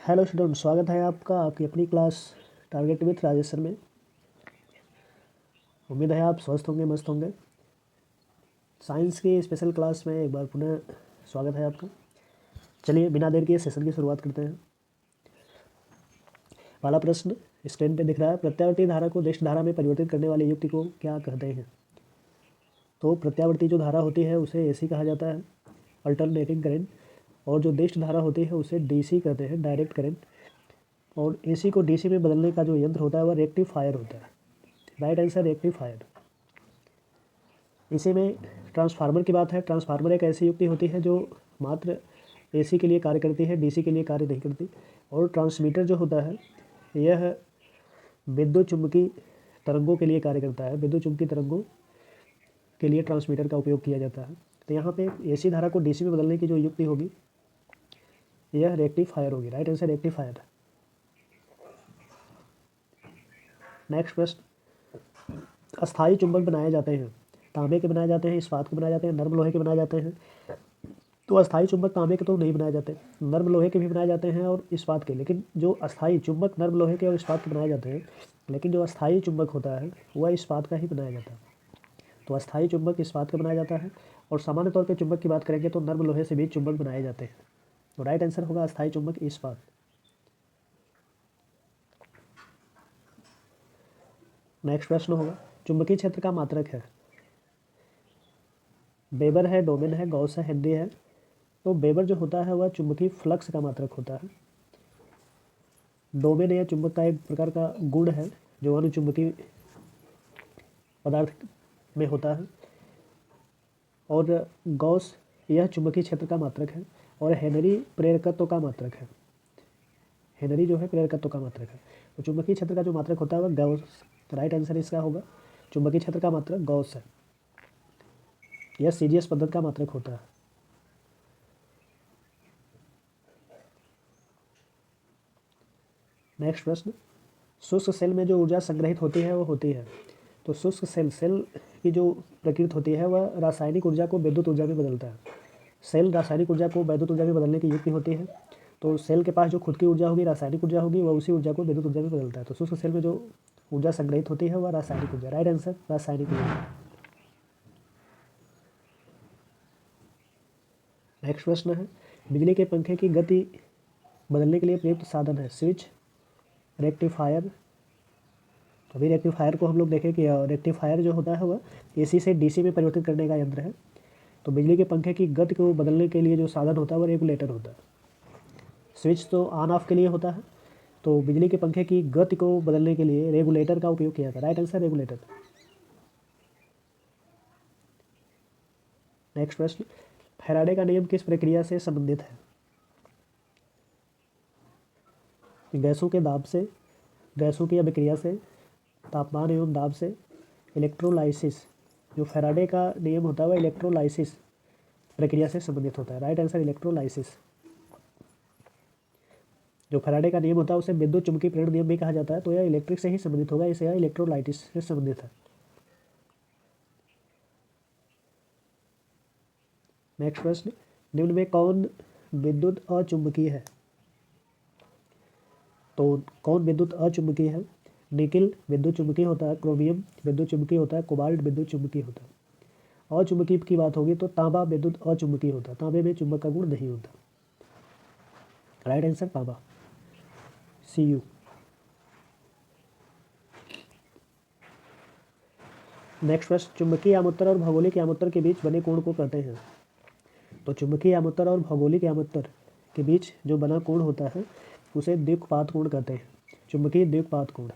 Hello student, स्वागत है आपका आपकी अपनी class target with Rajesh sir में। उम्मीद है आप स्वस्थ होंगे, मस्त होंगे। साइंस की स्पेशल क्लास में एक बार पुनः स्वागत है आपका। चलिए बिना देर किए सेशन की शुरुआत करते हैं। पहला प्रश्न स्क्रीन पे दिख रहा है, प्रत्यावर्ती धारा को दिष्ट धारा में परिवर्तित करने वाली युक्ति को क्या कहते हैं? तो प्रत्यावर्ती जो धारा होती है उसे एसी कहा जाता है, अल्टरनेटिंग करंट। और जो दिष्ट धारा होती है उसे डीसी कहते हैं, डायरेक्ट करंट। और एसी को डीसी में बदलने का जो यंत्र होता है वह रेक्टिफायर होता है। Right answer rectifier. इसी में ट्रांसफार्मर की बात है। ट्रांसफार्मर एक ऐसी युक्ति होती है जो मात्र एसी के लिए कार्य करती है, डीसी के लिए कार्य नहीं करती। और ट्रांसमीटर जो होता है यह विद्युत चुम्बकीय तरंगों के लिए कार्य करता है। विद्युत चुम्बकीय तरंगों के लिए ट्रांसमीटर का उपयोग किया जाता है। तो यहाँ पे एसी धारा को डीसी में बदलने की जो युक्ति होगी यह रेक्टिफायर होगी। Right answer rectifier. नेक्स्ट प्रश्न, अस्थायी चुंबक बनाए जाते हैं। तांबे के बनाए जाते हैं, इस्पात के बनाए जाते हैं, नर्म लोहे के बनाए जाते हैं। तो अस्थायी चुंबक तांबे के तो नहीं बनाए जाते, नर्म लोहे के भी बनाए जाते हैं और इस्पात के। लेकिन जो अस्थायी चुंबक नर्म लोहे के और इस्पात के बनाए जाते हैं, लेकिन जो अस्थायी चुंबक होता है वह इस्पात का ही बनाया जाता है। तो अस्थायी चुंबक इस्पात का बनाया जाता है। और सामान्य तौर पर चुंबक की बात करेंगे तो नर्म लोहे से भी चुंबक बनाए जाते हैं। तो राइट आंसर होगा अस्थायी चुंबक इस्पात। नेक्स्ट प्रश्न होगा, चुंबकीय क्षेत्र का मात्रक है। वेबर है, डोमेन है, गॉस है, हेनरी है। तो वेबर जो होता है वह चुंबकीय फ्लक्स का मात्रक होता है। डोमेन या चुंबक का एक प्रकार का गुण है जो अनुचुंबकीय पदार्थ में होता है। और गॉस यह चुंबकीय क्षेत्र का मात्रक है। और हेनरी प्रेरकत्व का मात्रक है। हेनरी जो है प्रेरकत्व का मात्रक है। तो चुंबकीय क्षेत्र का जो मात्रक होता है वह गॉस। राइट आंसर इसका होगा चुंबकीय क्षेत्र का मात्रक गॉस है। यह सीजीएस पद्धति का मात्रक होता है। नेक्स्ट प्रश्न, शुष्क सेल में जो ऊर्जा संग्रहित होती है वो होती है। तो शुष्क सेल की जो प्रकृति होती है वह रासायनिक ऊर्जा को विद्युत ऊर्जा में बदलता है। सेल रासायनिक ऊर्जा को विद्युत ऊर्जा में बदलने की युक्ति होती है। तो सेल के पास जो खुद की ऊर्जा होगी, रासायनिक ऊर्जा होगी, वह उसी ऊर्जा को विद्युत ऊर्जा में बदलता है। तो शुष्क सेल में जो ऊर्जा संग्रहित होती है वह रासायनिक ऊर्जा। राइट आंसर रासायनिक ऊर्जा। नेक्स्ट प्रश्न है, बिजली के पंखे की गति बदलने के लिए प्रयुक्त साधन है। Switch, rectifier. अभी रेक्टिफायर को हम लोग देखें कि रेक्टिफायर जो होता है वह एसी से डीसी में परिवर्तित करने का यंत्र है। तो बिजली के पंखे की गति को बदलने के लिए जो साधन होता है वह रेगुलेटर होता है। स्विच तो ऑन ऑफ के लिए होता है। तो बिजली के पंखे की गति को बदलने के लिए रेगुलेटर का उपयोग किया जाता है। Right answer regulator. नेक्स्ट प्रश्न, फैराडे का नियम किस प्रक्रिया से संबंधित है? गैसों के दाब से, गैसों की अभिक्रिया से, तापमान एवं दाब से, इलेक्ट्रोलाइसिस। जो फैराडे का नियम होता है वह इलेक्ट्रोलाइसिस प्रक्रिया से संबंधित होता है। Right answer electrolysis. जो फैराडे का नियम होता है उसे विद्युत चुम्बकीय प्रेरण नियम भी कहा जाता है। तो यह इलेक्ट्रिक से ही संबंधित होगा, इसे यह इलेक्ट्रोलाइटिस से संबंधित है। नेक्स्ट प्रश्न, निम्न में कौन विद्युत अचुंबकीय है? तो कौन विद्युत अचुंबकीय है? निकिल विद्युत चुम्बकीय होता है, क्रोमियम विद्युत चुम्बकीय होता है, कोबाल्ट विद्युत चुम्बकीय होता है। अचुंबकीय की बात होगी तो तांबा विद्युत अचुंबकीय होता है। तांबे में चुंबक का गुण नहीं होता। राइट आंसर तांबा, Cu। नेक्स्ट प्रश्न, चुंबकीय यामोत्तर और भौगोलिक यामोत्तर के बीच बने कोण को कहते हैं। तो चुंबकीय यामोत्तर और भौगोलिक यामोत्तर के बीच जो बना कोण होता है उसे द्विपात कोण कहते हैं। चुंबकीय द्विपात कोण।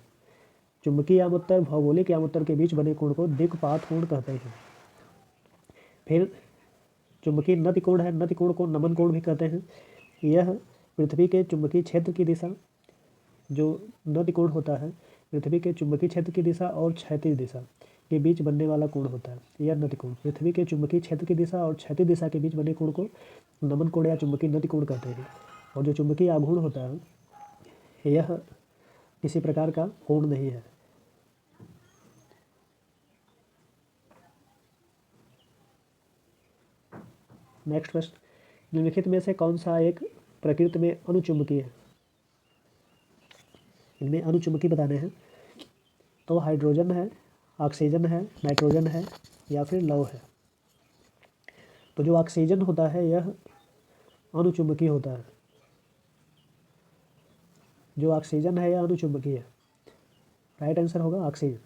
चुंबकीय यामोत्तर भौगोलिक यामोत्तर के बीच बने कोण को द्विपात कोण कहते हैं। फिर चुंबकीय नति कोण है, नति कोण को नमन कोण भी कहते हैं। यह पृथ्वी के चुंबकीय क्षेत्र की दिशा, जो नति कोण होता है पृथ्वी के चुंबकीय क्षेत्र की दिशा और क्षैतिज दिशा के बीच बनने वाला कोण होता है। यह नति कोण पृथ्वी के चुंबकीय क्षेत्र की दिशा और क्षैतिज दिशा के बीच बने कोण को नमन कोण या चुंबकीय नति कोण कहते हैं। और जो चुंबकीय आघूर्ण होता है यह किसी प्रकार का कोण नहीं है। नेक्स्ट प्रश्न, निम्नलिखित में से कौन सा एक प्रकृति में अनुचुंबकीय है? इनमें अणुचुंबकी बताने हैं तो हाइड्रोजन है, ऑक्सीजन है, नाइट्रोजन है या फिर लौह है। तो जो ऑक्सीजन होता है यह अणुचुंबकी होता है। जो ऑक्सीजन है यह अणुचुंबकी है। राइट आंसर होगा ऑक्सीजन।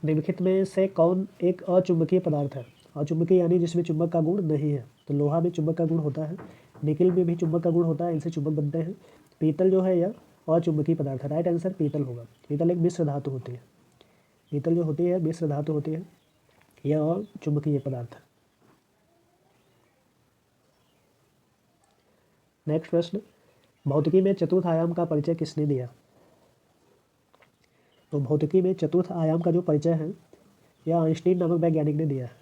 निम्नलिखित में से कौन एक अचुंबकीय पदार्थ है? अचुंबकीय यानी जिसमें चुंबक का गुण नहीं है। तो लोहा में चुंबक का गुण होता है, निकिल में भी चुंबक का गुण होता है, इनसे चुंबक बनते हैं। पीतल जो है यह अचुंबकीय पदार्थ है। राइट आंसर पीतल होगा। पीतल एक मिश्र धातु होती है। पीतल जो होती है मिश्र धातु होती है, यह अचुंबकीय पदार्थ है। नेक्स्ट प्रश्न, भौतिकी में चतुर्थ आयाम का परिचय किसने दिया? तो भौतिकी में चतुर्थ आयाम का जो परिचय है यह आइंस्टीन नामक वैज्ञानिक ने दिया है।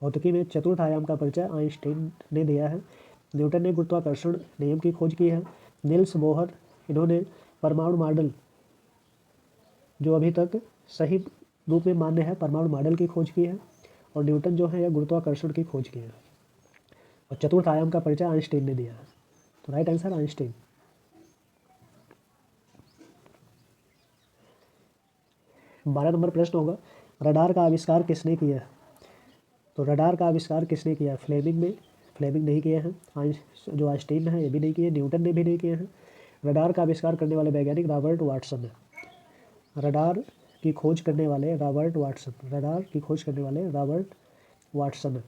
भौतिकी में चतुर्थ आयाम का परिचय आइंस्टीन ने दिया है। न्यूटन ने गुरुत्वाकर्षण नियम की खोज की है। निल्स बोहर, इन्होंने परमाणु मॉडल जो अभी तक सही रूप में मान्य है परमाणु मॉडल की खोज की है। और न्यूटन जो है यह गुरुत्वाकर्षण की खोज की है। और चतुर्थ आयाम का परिचय आइंस्टीन ने दिया है। तो राइट आंसर आइंस्टीन। 12 नंबर प्रश्न होगा, रडार का आविष्कार किसने किया? तो रडार का आविष्कार किसने किया? फ्लेमिंग ने। फ्लेमिंग नहीं किए हैं। जो आइंस्टीन है ये भी नहीं किए, न्यूटन ने भी नहीं किए हैं। रडार का आविष्कार करने वाले वैज्ञानिक रॉबर्ट वाटसन है। रडार की खोज करने वाले रॉबर्ट वाटसन। रडार की खोज करने वाले रॉबर्ट वाटसन है।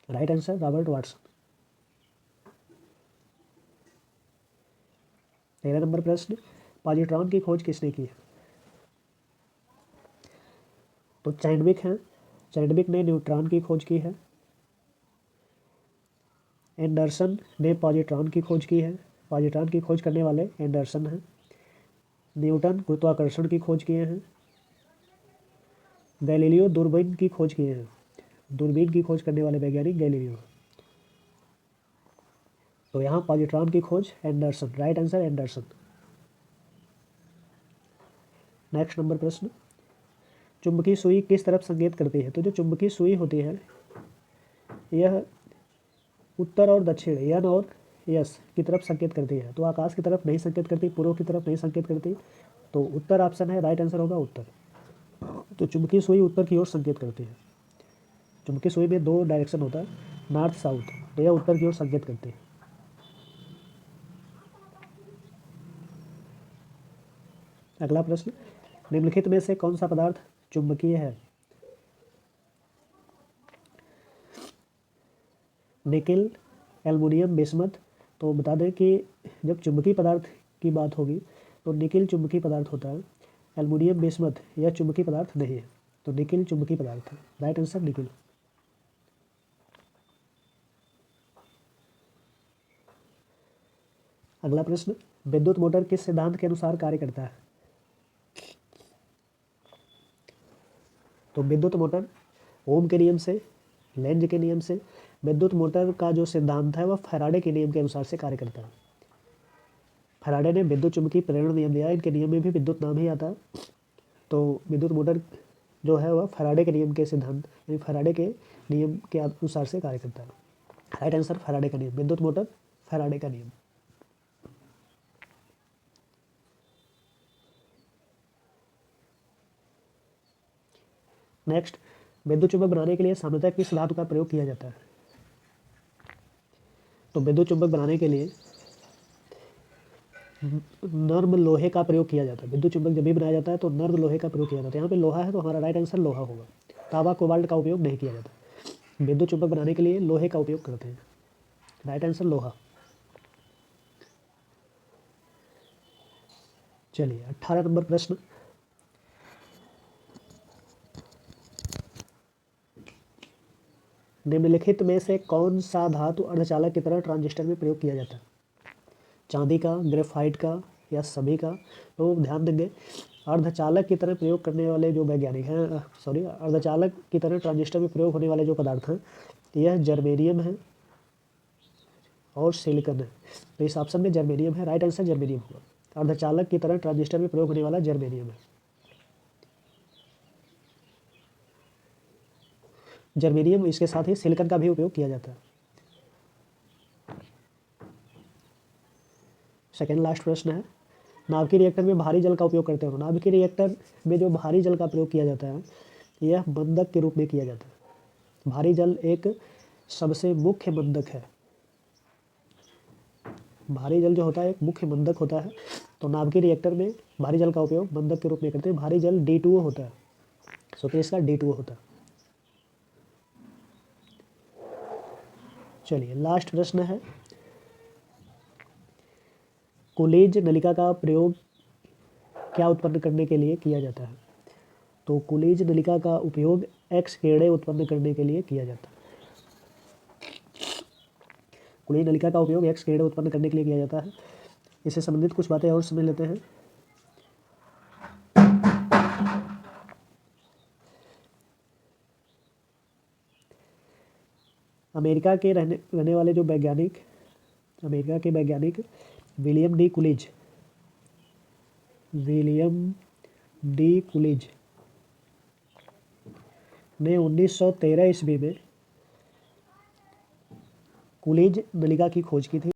Right answer Robert Watson. 13 number प्रश्न, पॉजिट्रॉन की खोज किसने की? तो चैंडविक हैं। चैंडविक ने न्यूट्रॉन की खोज की है। एंडरसन ने पॉजिट्रॉन की खोज की है। पॉजिट्रॉन की खोज करने वाले एंडरसन हैं। न्यूटन गुरुत्वाकर्षण की खोज किए हैं। गैलीलियो दूरबीन की खोज किए हैं। दूरबीन की खोज करने वाले वैज्ञानिक गैलीलियो। तो यहाँ पॉजिट्रॉन की खोज Anderson. Right answer Anderson. Next number प्रश्न, चुंबकीय सुई किस तरफ संकेत करती है? तो जो चुंबकीय सुई होती है यह उत्तर और दक्षिण यन और यस की तरफ संकेत करती है। तो आकाश की तरफ नहीं संकेत करती, पूर्व की तरफ नहीं संकेत करती। तो उत्तर ऑप्शन है। राइट आंसर होगा उत्तर। तो चुंबकीय सुई उत्तर की ओर संकेत करती है। चुंबकीय सुई में 2 डायरेक्शन होता है, नॉर्थ साउथ। तो यह उत्तर की ओर संकेत करती है। अगला प्रश्न, निम्नलिखित में से कौन सा पदार्थ चुंबकीय है? Nickel, aluminium, bismuth. तो बता दें कि जब चुंबकीय पदार्थ की बात होगी तो निकिल चुंबकीय पदार्थ होता है। एल्युमिनियम, बिस्मथ यह चुंबकीय पदार्थ नहीं है। तो निकिल चुंबकीय पदार्थ है। Right answer nickel. अगला प्रश्न, विद्युत मोटर किस सिद्धांत के अनुसार कार्य करता है? तो विद्युत मोटर ओम के नियम से, लेंज के नियम से। विद्युत मोटर का जो सिद्धांत है वह फैराडे के नियम के अनुसार से कार्य करता है। फैराडे ने विद्युत चुंबकीय प्रेरण नियम दिया। इनके नियम में भी विद्युत नाम ही आता है। तो विद्युत मोटर जो है वह फैराडे के नियम के सिद्धांत यानी फैराडे के नियम के अनुसार से कार्य करता है। राइट आंसर फैराडे का नियम। विद्युत मोटर फैराडे का नियम। नेक्स्ट, विद्युत चुंबक बनाने के लिए सामान्यतः किस धातु का प्रयोग किया जाता है? तो विद्युत चुंबक बनाने के लिए नर्म लोहे का प्रयोग किया जाता है। विद्युत चुंबक जब भी बनाया जाता है तो नर्म लोहे का प्रयोग किया जाता है। यहाँ पे लोहा है तो हमारा राइट आंसर लोहा होगा। तांबा, कोबाल्ट का उपयोग नहीं किया जाता। विद्युत चुंबक बनाने के लिए लोहे का उपयोग करते हैं। राइट आंसर लोहा। चलिए 18 नंबर प्रश्न, निम्नलिखित में से कौन सा धातु अर्धचालक की तरह ट्रांजिस्टर में प्रयोग किया जाता है? चांदी का, ग्रेफाइट का या सभी का? तो ध्यान देंगे, अर्धचालक की तरह प्रयोग करने वाले जो वैज्ञानिक हैं अर्धचालक की तरह ट्रांजिस्टर में प्रयोग होने वाले जो पदार्थ हैं यह जर्मेनियम है और सिलिकॉन है। तो इस ऑप्शन में जर्मेनियम है। राइट आंसर जर्मेनियम होगा। अर्धचालक की तरह ट्रांजिस्टर में प्रयोग होने वाला जर्मेनियम है। जर्मेनियम, इसके साथ ही सिलिकॉन का भी उपयोग किया जाता है। सेकेंड लास्ट प्रश्न है, नाभिकीय रिएक्टर में भारी जल का उपयोग करते हैं। नाभिकीय रिएक्टर में जो भारी जल का प्रयोग किया जाता है यह बंधक के रूप में किया जाता है। भारी जल एक सबसे मुख्य बंधक है। भारी जल जो होता है एक मुख्य बंधक होता है, तो नाभिकीय रिएक्टर में भारी जल का उपयोग बंधक के रूप में करते हैं। भारी जल D2O होता है, सो तो इसका D2O होता है। चलिए लास्ट प्रश्न है, कोलेज नलिका का प्रयोग क्या उत्पन्न करने के लिए किया जाता है। तो कोलेज नलिका का उपयोग एक्स किरणें उत्पन्न करने के लिए किया जाता है। कोलेज नलिका का उपयोग एक्स किरणें उत्पन्न करने के लिए किया जाता है। इससे संबंधित कुछ बातें और समझ लेते हैं। अमेरिका के रहने वाले जो वैज्ञानिक, अमेरिका के वैज्ञानिक विलियम डी कुलिज ने 1913 ईस्वी में कुलिज नलिका की खोज की थी।